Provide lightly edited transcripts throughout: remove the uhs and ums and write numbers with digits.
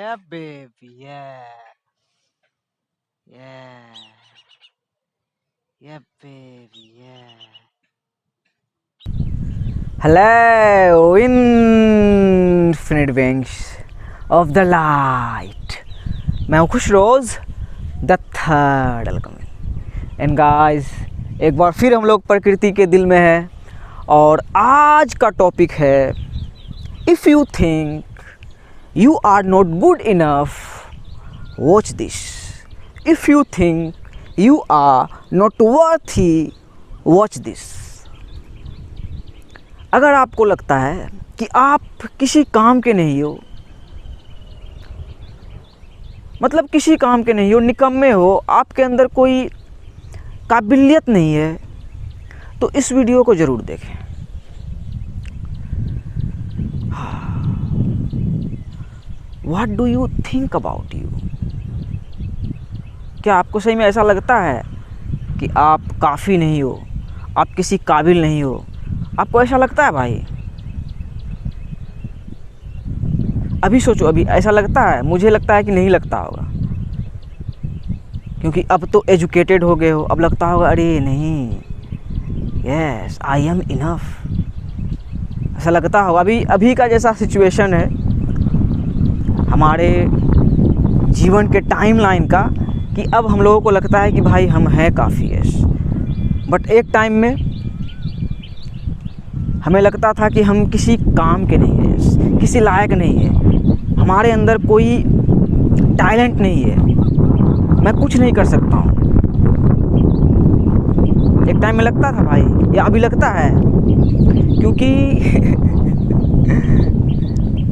Yeah, baby. Yeah. Yeah. Yeah, baby. Yeah. Hello, infinite wings of the light. मैं हूँ खुश रोज़ the third welcome and guys, एक बार फिर हम लोग प्रकृति के दिल में हैं और आज का टॉपिक है if you think you are not good enough, watch this. If you think you are not worthy, watch this. अगर आपको लगता है कि आप किसी काम के नहीं हो, मतलब किसी काम के नहीं हो, निकम्मे हो, आपके अंदर कोई काबिलियत नहीं है, तो इस वीडियो को ज़रूर देखें. What do you think about you? क्या आपको सही में ऐसा लगता है कि आप काफ़ी नहीं हो, आप किसी काबिल नहीं हो? आपको ऐसा लगता है भाई? अभी सोचो, अभी ऐसा लगता है? मुझे लगता है कि नहीं लगता होगा, क्योंकि अब तो एजुकेटेड हो गए हो. अब लगता होगा अरे नहीं, यस आई एम इनफ, ऐसा लगता होगा. अभी का जैसा सिचुएशन है हमारे जीवन के टाइमलाइन का, कि अब हम लोगों को लगता है कि भाई हम हैं काफ़ी है. बट एक टाइम में हमें लगता था कि हम किसी काम के नहीं हैं, किसी लायक नहीं है, हमारे अंदर कोई टैलेंट नहीं है, मैं कुछ नहीं कर सकता हूँ. एक टाइम में लगता था भाई, या अभी लगता है, क्योंकि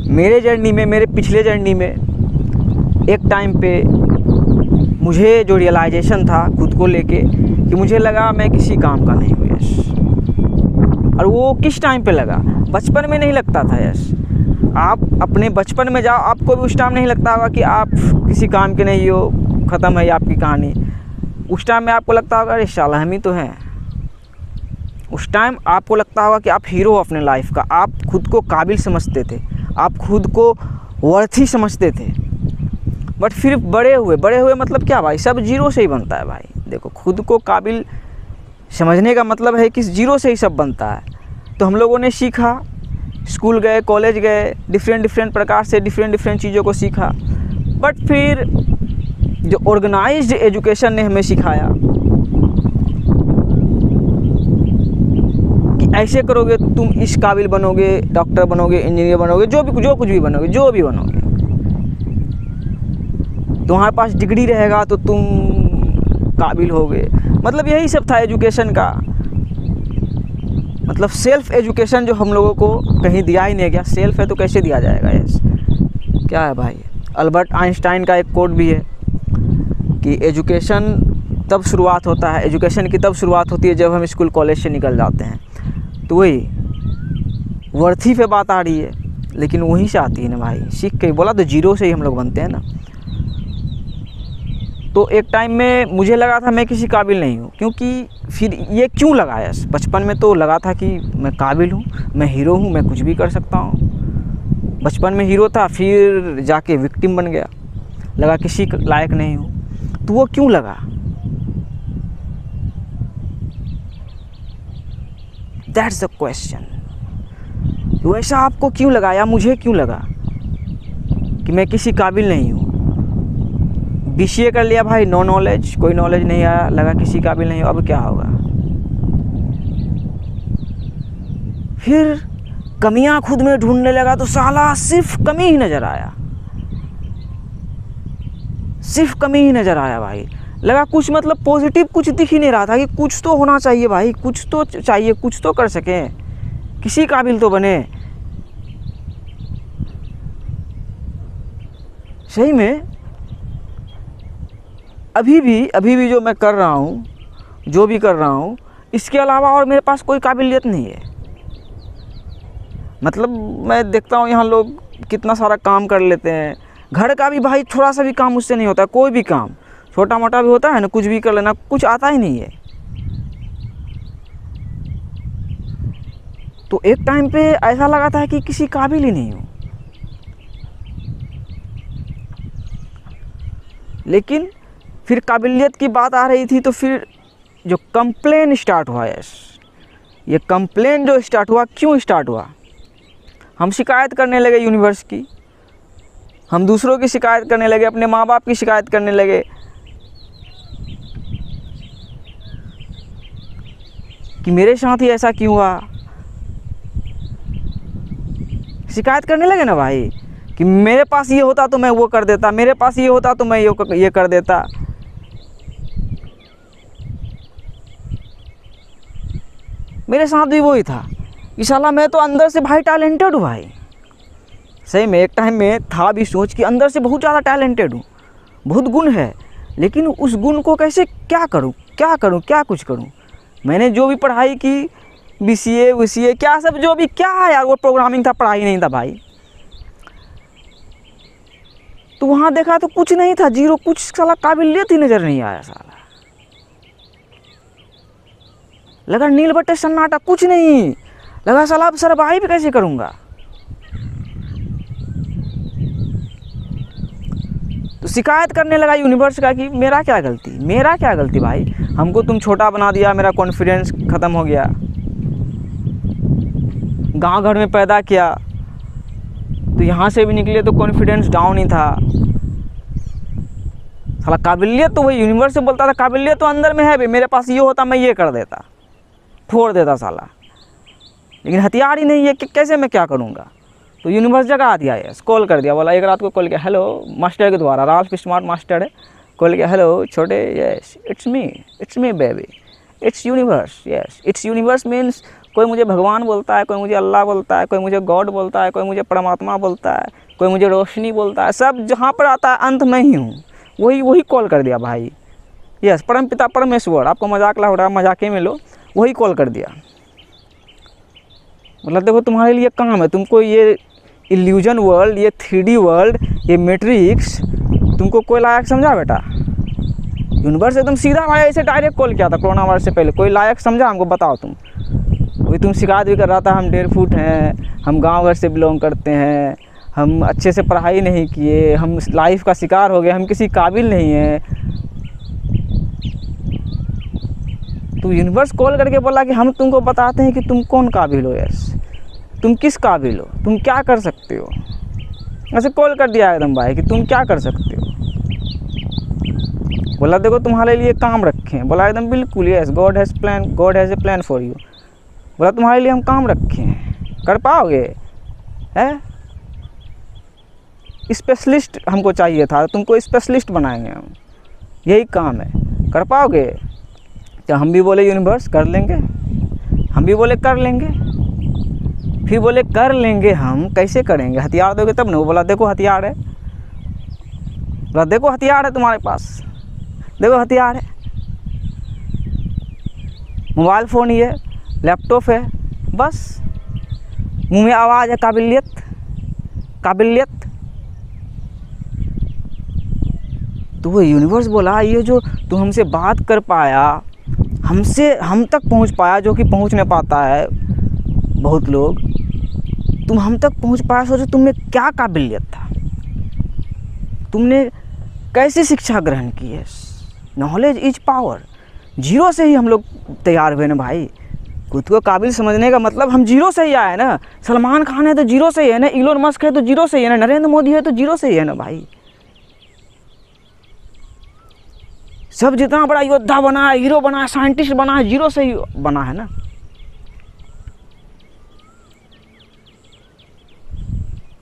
मेरे जर्नी में, मेरे पिछले जर्नी में एक टाइम पे मुझे जो रियलाइजेशन था खुद को लेके, कि मुझे लगा मैं किसी काम का नहीं हूँ. यस. और वो किस टाइम पे लगा? बचपन में नहीं लगता था. यस. आप अपने बचपन में जाओ, आपको भी उस टाइम नहीं लगता होगा कि आप किसी काम के नहीं हो, ख़त्म है आपकी कहानी. उस टाइम में आपको लगता होगा अरे शाला हम ही तो हैं. उस टाइम आपको लगता होगा कि आप हीरो हो अपने लाइफ का, आप खुद को काबिल समझते थे, आप खुद को वर्थी समझते थे. बट फिर बड़े हुए मतलब क्या भाई? सब जीरो से ही बनता है भाई. देखो, खुद को काबिल समझने का मतलब है कि जीरो से ही सब बनता है. तो हम लोगों ने सीखा, स्कूल गए, कॉलेज गए, डिफरेंट प्रकार से डिफरेंट चीज़ों को सीखा. बट फिर जो ऑर्गेनाइज्ड एजुकेशन ने हमें सिखाया कि ऐसे करोगे तुम इस काबिल बनोगे, डॉक्टर बनोगे, इंजीनियर बनोगे, जो कुछ भी बनोगे, तुम्हारे पास डिग्री रहेगा तो तुम काबिल होगे. मतलब यही सब था एजुकेशन का. मतलब सेल्फ एजुकेशन जो हम लोगों को कहीं दिया ही नहीं गया. सेल्फ है तो कैसे दिया जाएगा? यस. क्या है भाई? अल्बर्ट आइंस्टाइन का एक कोट भी है कि एजुकेशन तब शुरुआत होता है, एजुकेशन की तब शुरुआत होती है जब हम स्कूल कॉलेज से निकल जाते हैं. तो वही वर्थी पे बात आ रही है, लेकिन वहीं से आती है ना भाई. सीख के बोला तो जीरो से ही हम लोग बनते हैं ना. तो एक टाइम में मुझे लगा था मैं किसी काबिल नहीं हूँ, क्योंकि फिर ये क्यों लगा? यस. बचपन में तो लगा था कि मैं काबिल हूँ, मैं हीरो हूँ, मैं कुछ भी कर सकता हूँ. बचपन में हीरो था, फिर जाके विक्टिम बन गया, लगा किसी लायक नहीं हूँ. तो वो क्यों लगा? That's the question. वैसा आपको क्यों लगा या मुझे क्यों लगा कि मैं किसी काबिल नहीं हूँ? BCA कर लिया भाई, नो नॉलेज, कोई नॉलेज नहीं आया, लगा किसी काबिल नहीं हो. अब क्या होगा? फिर कमियां खुद में ढूंढने लगा तो साला सिर्फ कमी ही नज़र आया, सिर्फ कमी ही नज़र आया भाई. लगा कुछ, मतलब पॉजिटिव कुछ दिख ही नहीं रहा था कि कुछ तो होना चाहिए भाई, कुछ तो चाहिए, कुछ तो कर सकें, किसी काबिल तो बने. सही में अभी भी जो मैं कर रहा हूँ, जो भी कर रहा हूँ, इसके अलावा और मेरे पास कोई काबिलियत नहीं है. मतलब मैं देखता हूँ यहाँ लोग कितना सारा काम कर लेते हैं. घर का भी भाई थोड़ा सा भी काम मुझसे नहीं होता. कोई भी काम छोटा मोटा भी होता है ना, कुछ भी कर लेना, कुछ आता ही नहीं है. तो एक टाइम पे ऐसा लगा था कि किसी काबिल ही नहीं हूँ. लेकिन फिर काबिलियत की बात आ रही थी तो फिर जो कंप्लेन स्टार्ट हुआ, यस, ये कंप्लेन जो स्टार्ट हुआ, क्यों स्टार्ट हुआ? हम शिकायत करने लगे यूनिवर्स की, हम दूसरों की शिकायत करने लगे, अपने माँ बाप की शिकायत करने लगे कि मेरे साथ ही ऐसा क्यों हुआ। शिकायत करने लगे ना भाई कि मेरे पास ये होता तो मैं वो कर देता, मेरे पास ये होता तो मैं ये कर देता। मेरे साथ भी वही था कि साला मैं तो अंदर से भाई टैलेंटेड हूँ भाई, सही में एक टाइम में था भी सोच कि अंदर से बहुत ज़्यादा टैलेंटेड हूँ, बहुत गुण है, लेकिन उस गुण को कैसे क्या करूँ क्या कुछ करूँ। मैंने जो भी पढ़ाई की, BCA क्या सब जो भी क्या है यार, वो प्रोग्रामिंग था, पढ़ाई नहीं था भाई। तो वहाँ देखा तो कुछ नहीं था, जीरो, कुछ साला काबिलियत ही नज़र नहीं आया साला। लगा नील बट्टे सन्नाटा, कुछ नहीं लगा, साला अब सर्वाइव कैसे करूँगा। तो शिकायत करने लगा यूनिवर्स का कि मेरा क्या गलती भाई, हमको तुम छोटा बना दिया, मेरा कॉन्फिडेंस ख़त्म हो गया, गांव घर में पैदा किया तो यहाँ से भी निकले तो कॉन्फिडेंस डाउन ही था। साला काबिलियत तो वही यूनिवर्स से बोलता था, काबिलियत तो अंदर में है भी, मेरे पास ये होता मैं ये कर देता, फोड़ देता साला, लेकिन हथियार ही नहीं है कि कैसे मैं क्या करूँगा। तो यूनिवर्स जगा दिया, यस, कॉल कर दिया, बोला एक रात को कॉल किया, हेलो, मास्टर के द्वारा, राल्फ स्मार्ट मास्टर है, कॉल किया, हेलो छोटे, yes it's me baby, it's universe, yes it's universe means कोई मुझे भगवान बोलता है, कोई मुझे अल्लाह बोलता है, कोई मुझे गॉड बोलता है, कोई मुझे परमात्मा बोलता है, कोई मुझे रोशनी बोलता है, सब जहाँ पर आता है अंत मैं ही हूँ, वही कॉल कर दिया भाई, यस, परम पिता परमेश्वर, आपको मजाक ला हो रहा है, मजाके में लो, वही कॉल कर दिया। मतलब देखो तुम्हारे लिए काम है, तुमको ये इल्यूजन वर्ल्ड, ये 3D वर्ल्ड, ये मैट्रिक्स तुमको कोई लायक समझा बेटा? यूनिवर्स एकदम सीधा भाई ऐसे डायरेक्ट कॉल किया था कोरोना वायरस से पहले, कोई लायक समझा हमको? बताओ तुम। वही तुम शिकायत भी कर रहा था, हम 1.5 फुट हैं, हम गांव घर से बिलोंग करते हैं, हम अच्छे से पढ़ाई नहीं किए, हम लाइफ का शिकार हो गए, हम किसी काबिल नहीं हैं। तो यूनिवर्स कॉल करके बोला कि हम तुमको बताते हैं कि तुम कौन काबिल हो, यस, तुम किस काबिल हो, तुम क्या कर सकते हो। ऐसे कॉल कर दिया एकदम भाई कि तुम क्या कर सकते हो। बोला देखो तुम्हारे लिए काम रखे हैं, बोला एकदम बिल्कुल, yes, God has a plan for you. बोला तुम्हारे लिए हम काम रखे हैं, कर पाओगे? है स्पेशलिस्ट हमको चाहिए था, तुमको स्पेशलिस्ट बनाएंगे हम, यही काम है, कर पाओगे? तो हम भी बोले यूनिवर्स कर लेंगे, हम भी बोले कर लेंगे, फिर बोले कर लेंगे हम, कैसे करेंगे? हथियार दोगे तब ना। वो बोला देखो हथियार है, बोला देखो हथियार है तुम्हारे पास, देखो हथियार है, मोबाइल फ़ोन ही है, लैपटॉप है, बस मुंह में आवाज़ है काबिलियत। तो वो यूनिवर्स बोला ये जो तू हमसे बात कर पाया, हम तक पहुंच पाया, जो कि पहुंच नहीं पाता है बहुत लोग, तुम हम तक पहुंच पाया, सोचो तुम में क्या काबिलियत था, तुमने कैसी शिक्षा ग्रहण की है। Knowledge is power. जीरो से ही हम लोग तैयार हुए ना भाई, खुद को काबिल समझने का मतलब हम जीरो से ही आए ना। सलमान खान है तो जीरो से ही है ना, इलोन मस्क है तो जीरो से ही है ना, नरेंद्र मोदी है तो जीरो से ही है ना भाई। सब जितना बड़ा योद्धा बना है, हीरो बना है, साइंटिस्ट बना है, जीरो से ही बना है ना।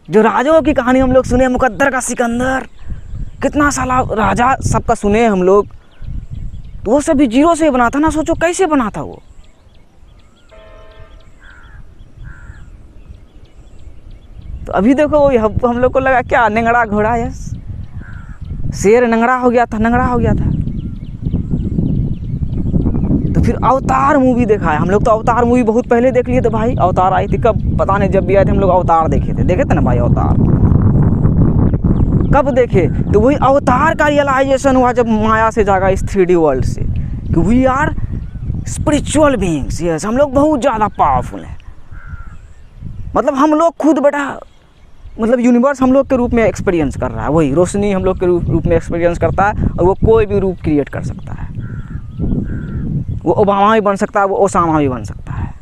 जो राजाओं की कहानी हम लोग सुने, मुकद्दर का सिकंदर, कितना साला राजा सबका सुने हम लोग, तो वो सब भी जीरो से ही बना था ना। सोचो कैसे बना था वो। तो अभी देखो हम लोग को लगा क्या नंगड़ा घोड़ा, यस, शेर नंगड़ा हो गया था। तो फिर अवतार मूवी देखा है हम लोग, तो अवतार मूवी बहुत पहले देख लिए थे भाई। अवतार आई थी कब पता नहीं, जब भी आए थे हम लोग अवतार देखे थे ना भाई। अवतार कब देखे? तो वही अवतार का रियलाइजेशन हुआ जब माया से जागा इस 3D वर्ल्ड से, कि we are spiritual beings. Yes, हम लोग बहुत ज़्यादा पावरफुल हैं। मतलब हम लोग खुद बेटा मतलब यूनिवर्स हम लोग के रूप में एक्सपीरियंस कर रहा है, वही रोशनी हम लोग के रूप में एक्सपीरियंस करता है, और वो कोई भी रूप क्रिएट कर सकता है। वो ओबामा भी बन सकता है, वो ओसामा भी बन सकता है।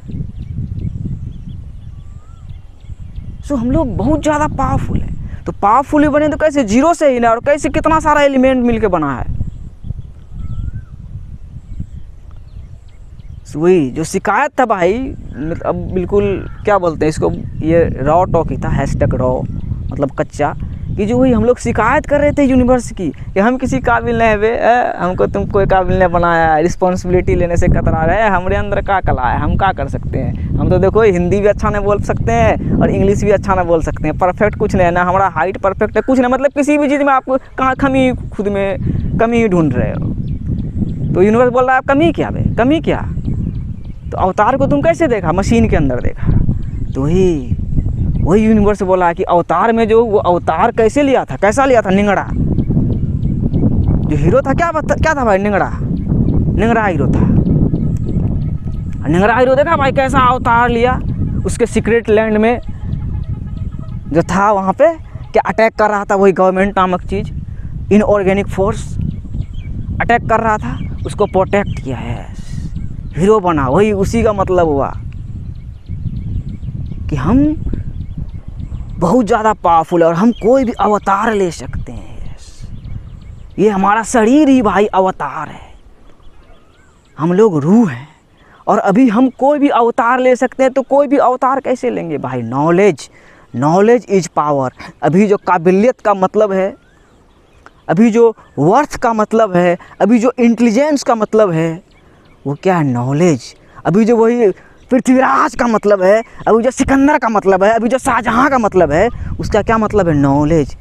सो हम लोग बहुत ज़्यादा पावरफुल है। तो पावरफुल भी बने तो कैसे, जीरो से ही ना, और कैसे कितना सारा एलिमेंट मिलके बना है। वही जो शिकायत था भाई, अब बिल्कुल क्या बोलते हैं इसको, ये रॉ टॉक ही था, हैशटैग रॉ मतलब कच्चा, कि जो वही हम लोग शिकायत कर रहे थे यूनिवर्स की कि हम किसी काबिल नहीं बे, हमको तुम कोई काबिल नहीं बनाया, रिस्पॉन्सिबिलिटी लेने से कतरा रहे हैं, हमारे अंदर क्या कला है, हम क्या कर सकते हैं। हम तो देखो हिंदी भी अच्छा नहीं बोल सकते हैं और इंग्लिश भी अच्छा नहीं बोल सकते हैं, परफेक्ट कुछ नहीं है ना, हमारा हाइट परफेक्ट है कुछ नहीं, मतलब किसी भी चीज़ में आपको कहाँ कमी, खुद में कमी ढूंढ रहे हो। तो यूनिवर्स बोल रहा है आप कमी क्या बे, कमी क्या। तो अवतार को तुम कैसे देखा, मशीन के अंदर देखा। तो वही यूनिवर्स बोला है कि अवतार में जो वो अवतार कैसे लिया था, कैसा लिया था, निंगड़ा। जो हीरो था क्या था भाई, निंगड़ा हीरो था। निंगड़ा हीरो देखा भाई कैसा अवतार लिया, उसके सीक्रेट लैंड में जो था वहाँ पे क्या अटैक कर रहा था, वही गवर्नमेंट नामक चीज़, इनऑर्गेनिक फोर्स अटैक कर रहा था, उसको प्रोटेक्ट किया है, हीरो बना। वही उसी का मतलब हुआ कि हम बहुत ज़्यादा पावरफुल है और हम कोई भी अवतार ले सकते हैं। ये हमारा शरीर ही भाई अवतार है, हम लोग रूह हैं, और अभी हम कोई भी अवतार ले सकते हैं। तो कोई भी अवतार कैसे लेंगे भाई, नॉलेज इज पावर। अभी जो काबिलियत का मतलब है, अभी जो वर्थ का मतलब है, अभी जो इंटेलिजेंस का मतलब है, वो क्या है, नॉलेज। अभी जो वही पृथ्वीराज का मतलब है, अभी जो सिकंदर का मतलब है, अभी जो शाहजहां का मतलब है, उसका क्या मतलब है, नॉलेज।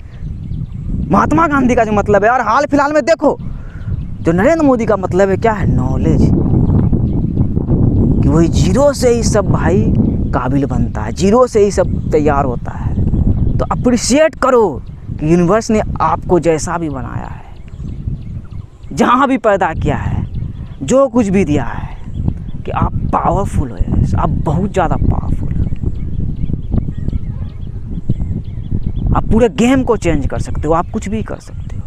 महात्मा गांधी का जो मतलब है, और हाल फिलहाल में देखो जो नरेंद्र मोदी का मतलब है, क्या है, नॉलेज। कि वही जीरो से ही सब भाई काबिल बनता है, जीरो से ही सब तैयार होता है। तो अप्रिशिएट करो कि यूनिवर्स ने आपको जैसा भी बनाया है, जहाँ भी पैदा किया है, जो कुछ भी दिया है, कि आप पावरफुल हो, आप बहुत ज़्यादा पावरफुल हो। आप पूरे गेम को चेंज कर सकते हो, आप कुछ भी कर सकते हो।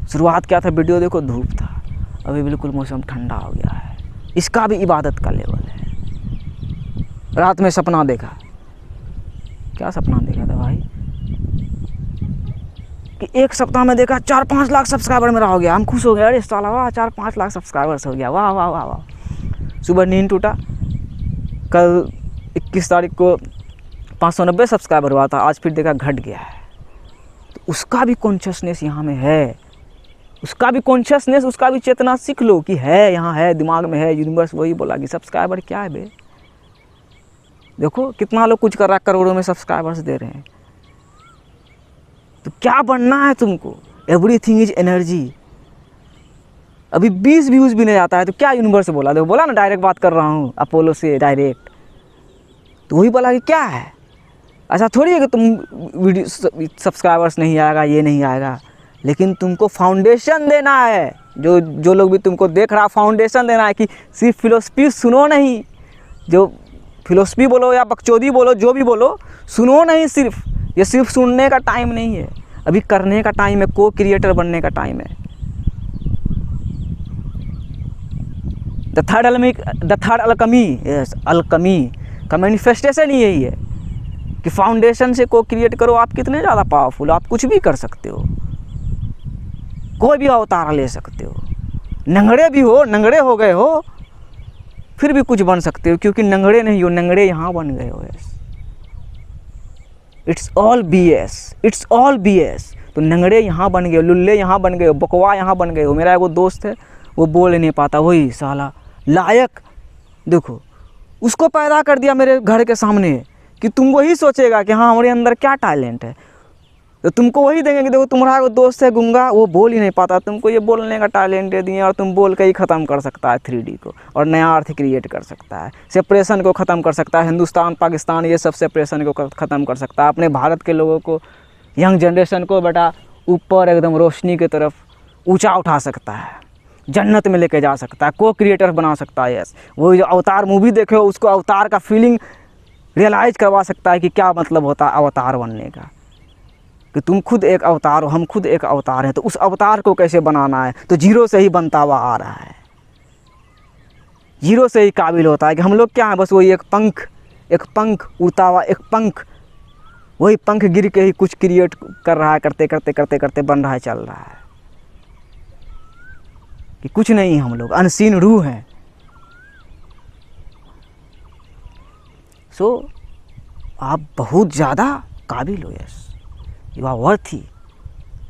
शुरुआत क्या था, वीडियो देखो, धूप था, अभी बिल्कुल मौसम ठंडा हो गया है। इसका भी इबादत का लेवल है। रात में सपना देखा, क्या सपना देखा था भाई, कि एक सप्ताह में देखा 4-5 लाख सब्सक्राइबर मेरा हो गया। हम खुश हो गए, अरे साला वाह 4-5 लाख सब्सक्राइबर्स हो गया, वाह वाह वाह वाह। सुबह नींद टूटा, कल 21 तारीख को 590 सब्सक्राइबर हुआ था, आज फिर देखा घट गया है। तो उसका भी कॉन्शियसनेस यहाँ में है, उसका भी कॉन्शियसनेस, उसका भी चेतना सीख लो कि है, यहाँ है, दिमाग में है। यूनिवर्स वही बोला कि सब्सक्राइबर क्या है बे, देखो कितना लोग कुछ कर रहा, करोड़ों में सब्सक्राइबर्स दे रहे हैं। तो क्या बनना है तुमको, एवरीथिंग इज एनर्जी। अभी 20 व्यूज़ भी नहीं आता है तो क्या यूनिवर्स बोला, देखो बोला ना डायरेक्ट बात कर रहा हूँ अपोलो से डायरेक्ट। तो वही बोला कि क्या है, ऐसा थोड़ी है कि तुम वीडियो सब्सक्राइबर्स नहीं आएगा, ये नहीं आएगा, लेकिन तुमको फाउंडेशन देना है। जो लोग भी तुमको देख रहा, फाउंडेशन देना है कि सिर्फ फिलोसफी सुनो नहीं, जो फिलोसफी बोलो या बकचोदी बोलो, जो भी बोलो, सुनो नहीं सिर्फ। ये सिर्फ सुनने का टाइम नहीं है, अभी करने का टाइम है, को क्रिएटर बनने का टाइम है। The third alchemy, yes alchemy का मैनिफेस्टेशन ही यही है कि फाउंडेशन से को क्रिएट करो। आप कितने ज़्यादा पावरफुल हो, आप कुछ भी कर सकते हो, कोई भी अवतार ले सकते हो। नंगड़े भी हो, नंगड़े हो गए हो, फिर भी कुछ बन सकते हो, क्योंकि नंगड़े नहीं हो, नंगड़े यहाँ बन गए हो। Yes, it's all BS, it's all BS। तो नंगड़े यहाँ बन गए, लुल्ले यहाँ बन गए, बकवा यहाँ बन गए हो। मेरा एगो दोस्त है, वो बोल नहीं पाता, वही साला लायक, देखो उसको पैदा कर दिया मेरे घर के सामने कि तुम वही सोचेगा कि हाँ हमारे अंदर क्या टैलेंट है, तो तुमको वही देंगे कि देखो तुम्हारा वो दोस्त है गूंगा, वो बोल ही नहीं पाता, तुमको ये बोलने का टैलेंट दे दिए और तुम बोल के ही ख़त्म कर सकता है 3D को, और नया अर्थ क्रिएट कर सकता है, सेपरेशन को ख़त्म कर सकता है, हिंदुस्तान पाकिस्तान ये सब सेपरेशन को ख़त्म कर सकता है, अपने भारत के लोगों को, यंग जनरेशन को बेटा ऊपर एकदम रोशनी की तरफ ऊँचा उठा सकता है, जन्नत में लेके जा सकता है, को क्रिएटर बना सकता है। यस, वो जो अवतार मूवी देखे हो, उसको अवतार का फीलिंग रियलाइज़ करवा सकता है कि क्या मतलब होता है अवतार बनने का, कि तुम खुद एक अवतार हो, हम खुद एक अवतार हैं, तो उस अवतार को कैसे बनाना है। तो जीरो से ही बनता हुआ आ रहा है, जीरो से ही काबिल होता है कि हम लोग क्या हैं, बस वही एक पंख उड़ता हुआ एक पंख, वही पंख गिर के ही कुछ क्रिएट कर रहा है, करते करते करते करते बन रहा है, चल रहा है, कि कुछ नहीं, हम लोग अनसीन रूह हैं। सो आप बहुत ज़्यादा काबिल हो, yes, you are worthy.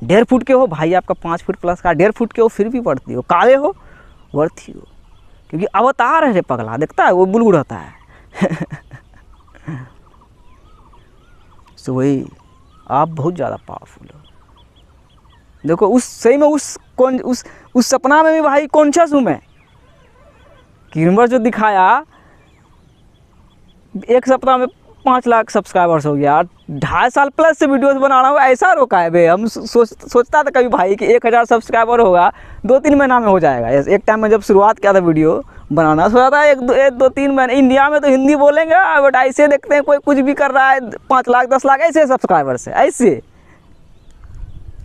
1.5 foot के हो भाई, आपका 5 फुट प्लस का, 1.5 फुट के हो फिर भी वर्थी हो, काले हो वर्थी हो, क्योंकि अवतार है रे पगला, देखता है वो बुलबुल होता है। सो वही आप बहुत ज़्यादा पावरफुल हो। देखो उस सही में उस सपना में भी भाई कॉन्शियस हूँ मैं, कि यूनिवर्स जो दिखाया, एक सप्ताह में 5 लाख सब्सक्राइबर्स हो गया, 2.5 साल प्लस से वीडियोस बना रहा हूँ, ऐसा रोका है बे। हम सोचता था कभी भाई कि 1000 सब्सक्राइबर होगा 2-3 महीना में हो जाएगा। एक टाइम में जब शुरुआत किया था वीडियो बनाना, सोचा था 1-2-3 महीने, इंडिया में तो हिंदी बोलेंगे, बट ऐसे देखते हैं कोई कुछ भी कर रहा है 5 लाख 10 लाख ऐसे सब्सक्राइबर्स है, ऐसे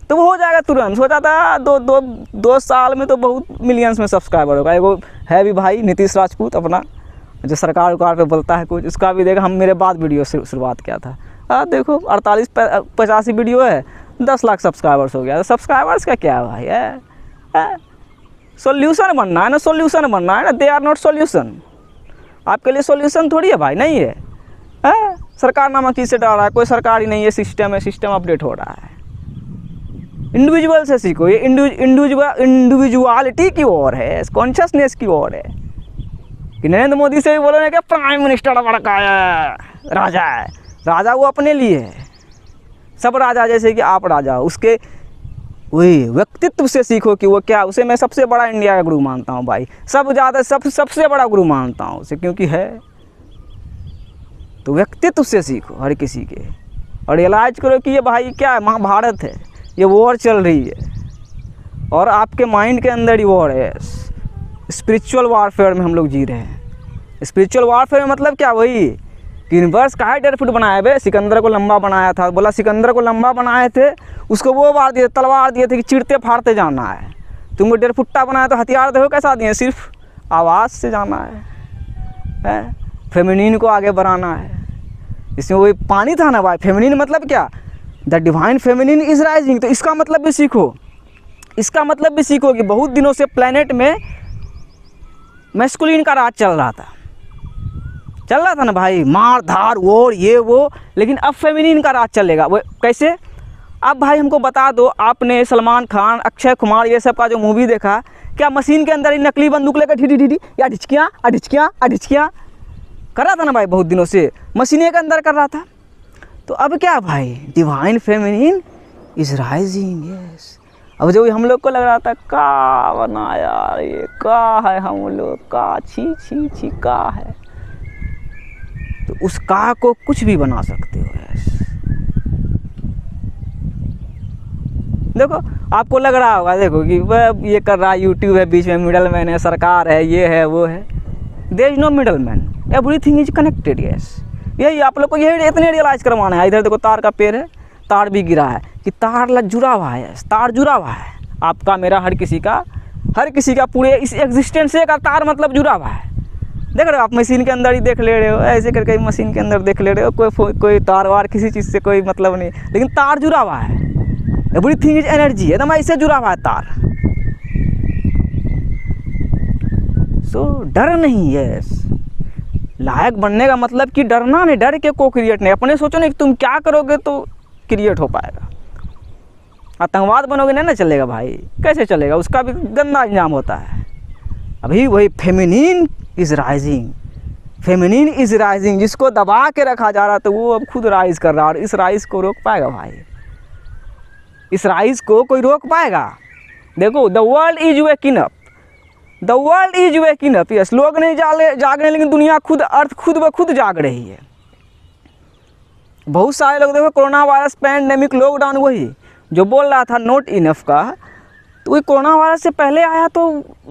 तो वो हो जाएगा तुरंत। सोचा था 2 साल में तो बहुत मिलियंस में सब्सक्राइबर होगा। एगो है भी भाई नीतीश राजपूत अपना, जो सरकार पे बोलता है कुछ, उसका भी देखा, हम मेरे बाद वीडियो से शुरुआत किया था। देखो 48-85 वीडियो है, 10 लाख सब्सक्राइबर्स हो गया। तो सब्सक्राइबर्स का क्या है भाई, है सोल्यूशन बनना है ना, सोल्यूशन बनना है ना, दे आर नॉट सोल्यूशन। आपके लिए सोल्यूशन थोड़ी है भाई, नहीं है, सरकार नामा किससे डर रहा है, कोई सरकार ही नहीं है, सिस्टम है, सिस्टम अपडेट हो रहा है। इंडिविजुअल से सीखो, ये इंडिविजुअलिटी की ओर है, कॉन्शियसनेस की ओर है। कि नरेंद्र मोदी से भी बोलो ना कि प्राइम मिनिस्टर बड़ा का राजा है, राजा वो अपने लिए है, सब राजा जैसे कि आप राजा हो, उसके वही व्यक्तित्व से सीखो कि वो क्या, उसे मैं सबसे बड़ा इंडिया का गुरु मानता हूँ भाई, सबसे बड़ा गुरु मानता हूँ उसे, क्योंकि है। तो व्यक्तित्व से सीखो हर किसी के, और रियलाइज करो कि ये भाई क्या है, महाभारत है, ये वॉर चल रही है, और आपके माइंड के अंदर ही वॉर है। स्पिरिचुअल वारफेयर में हम लोग जी रहे हैं। स्पिरिचुअल वारफेयर में मतलब क्या, वही कि यूनिवर्स का 1.5 फुट बनाया बे, सिकंदर को लंबा बनाया था, बोला सिकंदर को लंबा बनाए थे, उसको वो मार दिए, तलवार दिए थे कि चिरते फाड़ते जाना है। तुमको 1.5 फुट्टा बनाया तो हथियार देखो कैसा दिए, सिर्फ आवाज़ से जाना है। फेमिनिन को आगे बढ़ाना है, इसमें वही पानी था ना भाई। फेमिनिन मतलब क्या, the divine feminine is rising. तो इसका मतलब भी सीखो, इसका मतलब भी सीखो कि बहुत दिनों से प्लेनेट में मैस्कुलिन का राज चल रहा था ना भाई, मार धार वोर ये वो, लेकिन अब फेमिनिन का राज चलेगा। वो कैसे, अब भाई हमको बता दो, आपने सलमान खान, अक्षय कुमार ये सब का जो मूवी देखा, क्या मशीन के अंदर ही नकली बंदूक लेकर ढिडी या ढिचकियाँ कर रहा था ना भाई, बहुत दिनों से मशीने के अंदर कर रहा था। तो अब क्या भाई, divine feminine is rising, yes. अब जो हम लोग को लग रहा था का बना यार, ये का है, हम लोग का छी का है, तो उस का को कुछ भी बना सकते हो, यस। देखो आपको लग रहा होगा, देखो कि वह ये कर रहा है, यूट्यूब है, बीच में मिडल मैन है, सरकार है, ये है वो है। There is no middle man, everything is connected, yes. यही आप लोग को यही इतने रियलाइज़ करवाना है। इधर देखो तार का पेड़ है, तार भी गिरा है, कि तार जुड़ा हुआ है, तार जुड़ा हुआ है, आपका मेरा हर किसी का पूरे इस एग्जिस्टेंस से का तार मतलब जुड़ा हुआ है। देख रहे हो आप, मशीन के अंदर ही देख ले रहे हो, ऐसे करके मशीन के अंदर देख ले रहे हो, कोई तार वार किसी चीज़ से कोई मतलब नहीं, लेकिन तार जुड़ा हुआ है। एवरीथिंग इज एनर्जी, एकदम ऐसे जुड़ा हुआ है तार। सो डर नहीं, यस। लायक बनने का मतलब कि डरना नहीं, डर के को क्रिएट नहीं। अपने सोचो ना कि तुम क्या करोगे तो क्रिएट हो पाएगा। आतंकवाद बनोगे नहीं ना चलेगा भाई, कैसे चलेगा, उसका भी गंदा अंजाम होता है। अभी वही feminine is rising, feminine is rising, जिसको दबा के रखा जा रहा था वो अब खुद राइज कर रहा है। और इस राइज को रोक पाएगा भाई, इस राइज को कोई रोक पाएगा? देखो, the world is waking up, the world is waking up. Yes, लोग नहीं जाग रहे, लेकिन दुनिया खुद, अर्थ खुद ब खुद जाग रही है। बहुत सारे लोग देखो, कोरोना वायरस, पैंडेमिक, लॉकडाउन, वही जो बोल रहा था नॉट इनफ का, तो वही कोरोना वायरस से पहले आया तो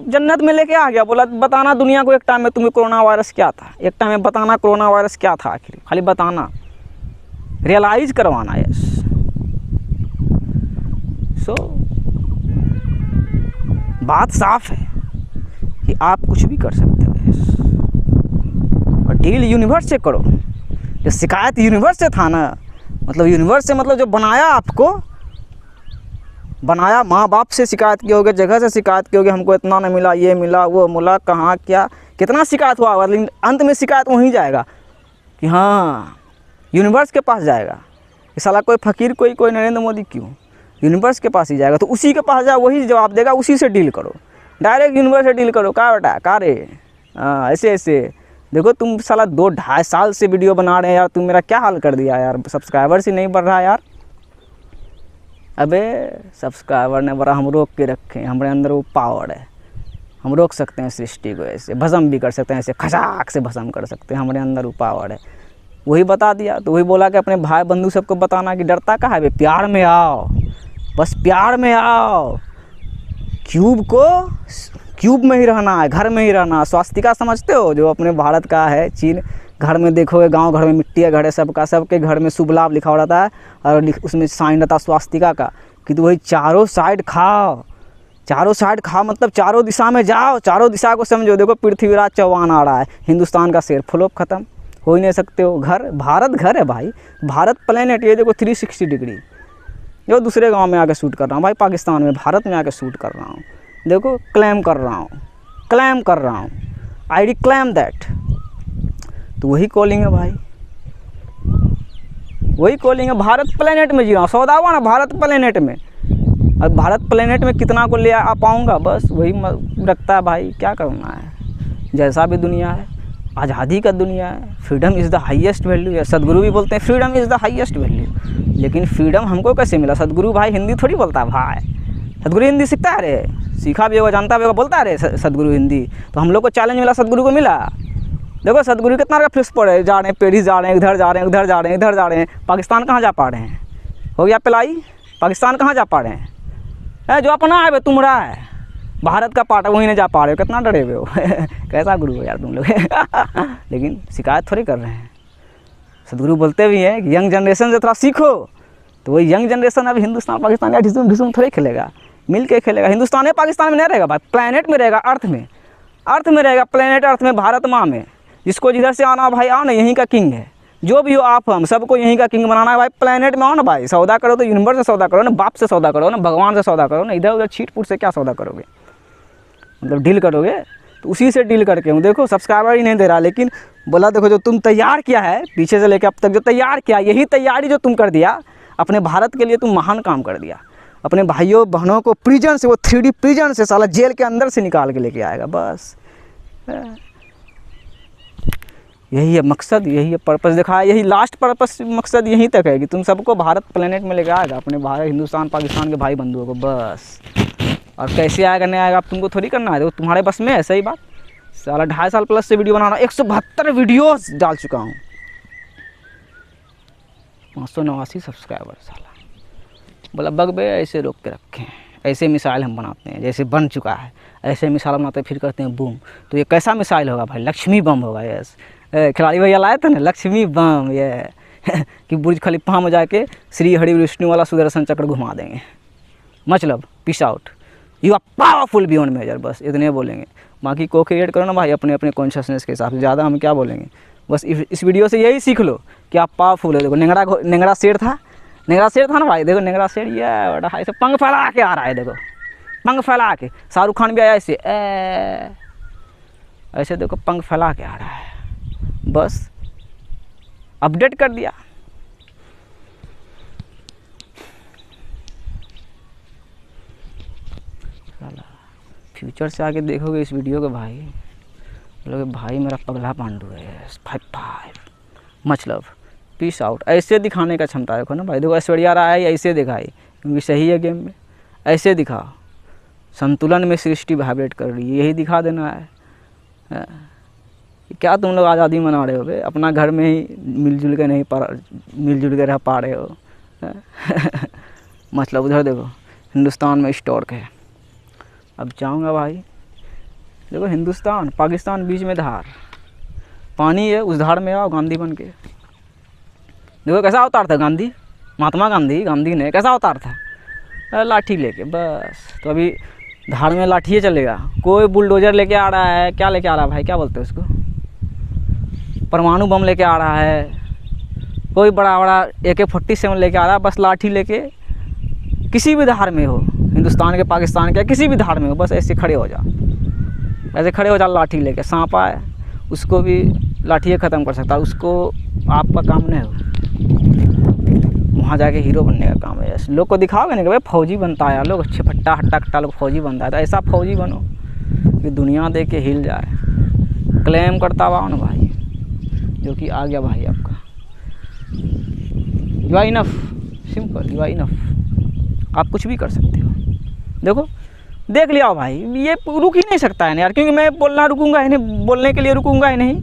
जन्नत में लेके आ गया, बोला बताना दुनिया को एक टाइम में तुम्हें कोरोना वायरस क्या था, एक टाइम में बताना कोरोना वायरस क्या था, आखिर खाली बताना, रियलाइज करवाना। यस सो बात साफ है कि आप कुछ भी कर सकते हो। यस और डील यूनिवर्स से करो। जो शिकायत यूनिवर्स से था ना, मतलब यूनिवर्स से मतलब जो बनाया आपको, बनाया, माँ बाप से शिकायत की होगी, जगह से शिकायत की होगी, हमको इतना नहीं मिला, ये मिला, वो मिला, कहाँ क्या कितना शिकायत हुआ होगा, लेकिन अंत में शिकायत वहीं जाएगा कि हाँ यूनिवर्स के पास जाएगा। कि साला कोई फ़कीर कोई नरेंद्र मोदी क्यों, यूनिवर्स के पास ही जाएगा। तो उसी के पास जाओ, वही जवाब देगा, उसी से डील करो, डायरेक्ट यूनिवर्स से डील करो। क्या बेटा का रे, ऐसे ऐसे देखो तुम साला 2-2.5 साल से वीडियो बना रहे हैं यार, तुम मेरा क्या हाल कर दिया यार, सब्सक्राइबर्स ही नहीं बढ़ रहा यार। अबे सब्सक्राइबर ने बड़ा हम रोक के रखे हैं, हमारे अंदर वो पावर है, हम रोक सकते हैं सृष्टि को, ऐसे भस्म भी कर सकते हैं, ऐसे खचाक से भस्म कर सकते हैं, हमारे अंदर वो पावर है। वही बता दिया, तो वही बोला कि अपने भाई बंधु सबको बताना कि डरता कहाँ है बे, प्यार में आओ, बस प्यार में आओ। क्यूब में ही रहना है, घर में ही रहना। स्वास्तिका समझते हो, जो अपने भारत का है, चीन, घर में देखोगे, गांव घर में मिट्टी का घर है सबका, सबके घर में शुभ लाभ लिखा रहता है और उसमें साइन रहता है स्वास्तिका का कि तो वही चारों साइड खाओ, चारों साइड खाओ, मतलब चारों दिशा में जाओ, चारों दिशा को समझो। देखो पृथ्वीराज चौहान आ रहा है, हिंदुस्तान का शेर, फ्लॉप खत्म, हो ही नहीं सकते हो। घर, भारत घर है भाई, भारत प्लेनेट, ये देखो 360 डिग्री। जो दूसरे गांव में आके शूट कर रहा हूँ भाई, पाकिस्तान में, भारत में आके शूट कर रहा हूँ, देखो क्लेम कर रहा हूँ, आई रिक्लेम दैट। तो वही कॉलिंग है भाई, वही कॉलिंग है। भारत प्लेनेट में जी रहा हूँ, सौदा हुआ ना भारत प्लेनेट में। अब भारत प्लेनेट में कितना को ले आ पाऊँगा, बस वही रखता है भाई, क्या करना है। जैसा भी दुनिया है, आज़ादी का दुनिया है, freedom is the highest value है। सदगुरु भी बोलते हैं freedom is the highest value, लेकिन फ्रीडम हमको कैसे मिला? सदगुरु भाई हिंदी थोड़ी बोलता है भाई, सदगुरु हिंदी सीखता है रे, सीखा भी होगा, जानता भी होगा, बोलता है रे सदगुरु हिंदी। तो हम लोग को चैलेंज मिला, सदगुरु को मिला। देखो सदगुरु कितना रेफरेंस पड़े, जा रहे हैं पेरिस, जा रहे हैं इधर, जा रहे हैं उधर, जा रहे हैं इधर, जा रहे हैं, पाकिस्तान कहाँ जा पा रहे हैं? हो गया पिलाई, पाकिस्तान कहाँ जा पा रहे हैं? जो अपना है तुम रहा है, भारत का पार्ट है, वहीं नहीं जा पा रहे हो, कितना डरे हुए हो कैसा गुरु हो यार तुम लोग लेकिन शिकायत थोड़ी कर रहे हैं। सदगुरु बोलते भी हैं कि यंग जनरेशन से थोड़ा सीखो। तो वही यंग जनरेशन अब हिंदुस्तान पाकिस्तान या ढिसुम थोड़ी खेलेगा, मिल के खेलेगा। हिंदुस्तान है पाकिस्तान में नहीं रहेगा भाई, प्लेनेट में रहेगा, अर्थ में रहेगा, प्लेनेट अर्थ में, भारत माँ में। जिसको जिधर से आना भाई आओ ना, यहीं का किंग है। जो भी हो आप हम सबको यहीं का किंग बनाना है भाई, प्लेनेट में आओ ना भाई। सौदा करो तो यूनिवर्स से सौदा करो ना, बाप से सौदा करो ना, भगवान से सौदा करो ना, इधर उधर छीट फूट से क्या सौदा करोगे, मतलब डील करोगे तो उसी से डील करके हूँ। देखो सब्सक्राइबर ही नहीं दे रहा, लेकिन बोला देखो जो तुम तैयार किया है पीछे से लेकर अब तक, जो तैयार किया, यही तैयारी जो तुम कर दिया अपने भारत के लिए, तुम महान काम कर दिया। अपने भाइयों बहनों को प्रिजन से, वो 3D प्रिजन से, साला जेल के अंदर से निकाल के लेके आएगा, बस यही है मकसद, यही है पर्पस दिखाया, यही लास्ट पर्पस, मकसद यहीं तक है कि तुम सबको भारत प्लेनेट में लेके आएगा, अपने भारत, हिंदुस्तान पाकिस्तान के भाई बंधुओं को, बस। और कैसे आएगा नहीं आएगा, अब तुमको थोड़ी करना है, देखो तुम्हारे बस में है। सही बात, साला 2.5 साल प्लस से वीडियो बना रहा हूँ, 172 वीडियोस डाल चुका हूँ, 589 सब्सक्राइबर। साला बोला बग बे ऐसे रोक के रखें, ऐसे मिसाइल हम बनाते हैं, जैसे बन चुका है ऐसे मिसाइल बनाते हैं, फिर करते हैं बूम। तो ये कैसा मिसाइल होगा भाई? लक्ष्मी बम होगा। यस, खिलाड़ी भैया लाए थे ना लक्ष्मी बम, ये कि बुर्ज खलीफा में जाके श्री हरि विष्णु वाला सुदर्शन चक्र घुमा देंगे। मतलब peace out, you are powerful beyond measure, बस इतने बोलेंगे। बाकी को क्रिएट करो ना भाई अपने अपने कॉन्शियसनेस के हिसाब से, ज़्यादा हम क्या बोलेंगे। बस इस वीडियो से यही सीख लो कि आप पावरफुल हो। देखो नेंगड़ा शेर था ना भाई, देखो नेंगड़ा शेर, ये बड़ा ऐसे पंख फैला के आ रहा है, देखो पंख फैला के। शाहरुख खान भी आया ऐसे, ऐसे देखो पंख फैला के आ रहा है, बस अपडेट कर दिया। फ्यूचर से आके देखोगे इस वीडियो को भाई, बोलोगे भाई मेरा पगला पांडु है। 5 मच लव, पीस आउट। ऐसे दिखाने का क्षमता देखो ना भाई, देखो ऐश्वर्या राय ऐसे दिखाई, क्योंकि सही है गेम में, ऐसे दिखा, संतुलन में सृष्टि वाइब्रेट कर रही है, यही दिखा देना है। क्या तुम लोग आज़ादी मना रहे हो बे, अपना घर में ही मिलजुल के रह पा रहे हो मतलब उधर देखो हिंदुस्तान में स्टॉर्क है, अब जाऊँगा भाई, देखो हिंदुस्तान पाकिस्तान बीच में धार, पानी है, उस धार में आओ गांधी बन के। देखो कैसा अवतार था गांधी, महात्मा गांधी ने कैसा अवतार था, लाठी लेके बस। तो अभी धार में लाठी चलेगा, कोई बुलडोजर लेके आ रहा है, क्या लेके आ रहा है भाई, क्या बोलते हैं उसको, परमाणु बम लेके आ रहा है, कोई बड़ा बड़ा AK-47 लेके आ रहा है, बस लाठी लेके किसी भी धार में हो, हिंदुस्तान के पाकिस्तान के किसी भी धार में हो, बस ऐसे खड़े हो जाओ, ऐसे खड़े हो जाओ लाठी लेके। सांप आए उसको भी लाठी ख़त्म कर सकता है, उसको आपका काम नहीं हो, वहाँ जाके हीरो बनने का काम है। लोग को दिखाओगे ना कि भाई फौजी बनता है, लोग अच्छे फट्टा हट्टा कट्टा लोग फौजी बनता है, तो ऐसा फौजी बनो कि दुनिया देख के हिल जाए। क्लेम करता हुआ ना भाई, जो कि आ गया भाई आपका। You are enough, simple, you are enough, आप कुछ भी कर सकते हो। देखो देख लिया हो भाई, ये रुक ही नहीं सकता है ना यार, क्योंकि मैं बोलना रुकूंगा ही नहीं, बोलने के लिए रुकूंगा ही नहीं,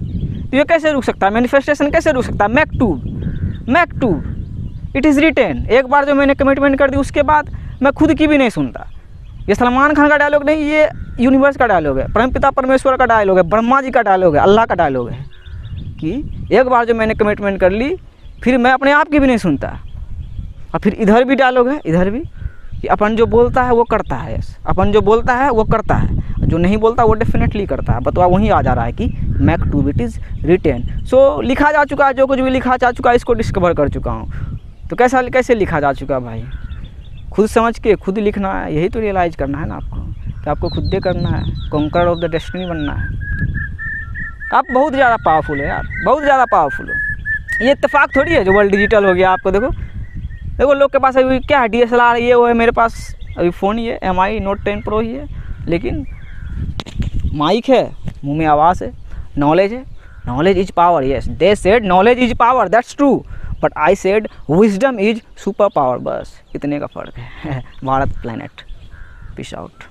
तो ये कैसे रुक सकता है, मैनिफेस्टेशन कैसे रुक सकता है। मैक्टूब इट इज़ रिटेन। एक बार जो मैंने कमिटमेंट कर दी उसके बाद मैं खुद की भी नहीं सुनता। ये सलमान खान का डायलॉग नहीं, ये यूनिवर्स का डायलॉग है, परमपिता परमेश्वर का डायलॉग है, ब्रह्मा जी का डायलॉग है, अल्लाह का डायलॉग है कि एक बार जो मैंने कमिटमेंट कर ली फिर मैं अपने आप की भी नहीं सुनता। और फिर इधर भी डायलॉग है, इधर भी कि अपन जो बोलता है वो करता है, अपन जो बोलता है वो करता है, जो नहीं बोलता वो डेफिनेटली करता है। बतवा वहीं आ जा रहा है कि मैक्टूब इट इज़ रिटेन। सो लिखा जा चुका है, जो कुछ भी लिखा जा चुका है इसको डिस्कवर कर चुका हूँ। तो कैसे लिखा जा चुका है भाई, खुद समझ के खुद लिखना है, यही तो रियलाइज़ करना है ना आपको, कि आपको खुद दे करना है, कॉन्करर ऑफ द डेस्टिनी बनना है। आप बहुत ज़्यादा पावरफुल है यार, बहुत ज़्यादा पावरफुल हो। ये इत्तेफाक थोड़ी है जो वर्ल्ड डिजिटल हो गया आपको। देखो लोग के पास अभी क्या है, DSLR ये वो है, मेरे पास अभी फ़ोन ही है, MI Note 10 Pro ही है, लेकिन माइक है, मुंह में आवाज़ है, नॉलेज है। Knowledge is power, yes they said knowledge is power, that's true, but I said wisdom is super power. बस इतने का फ़र्क है। Bharat planet, peace out.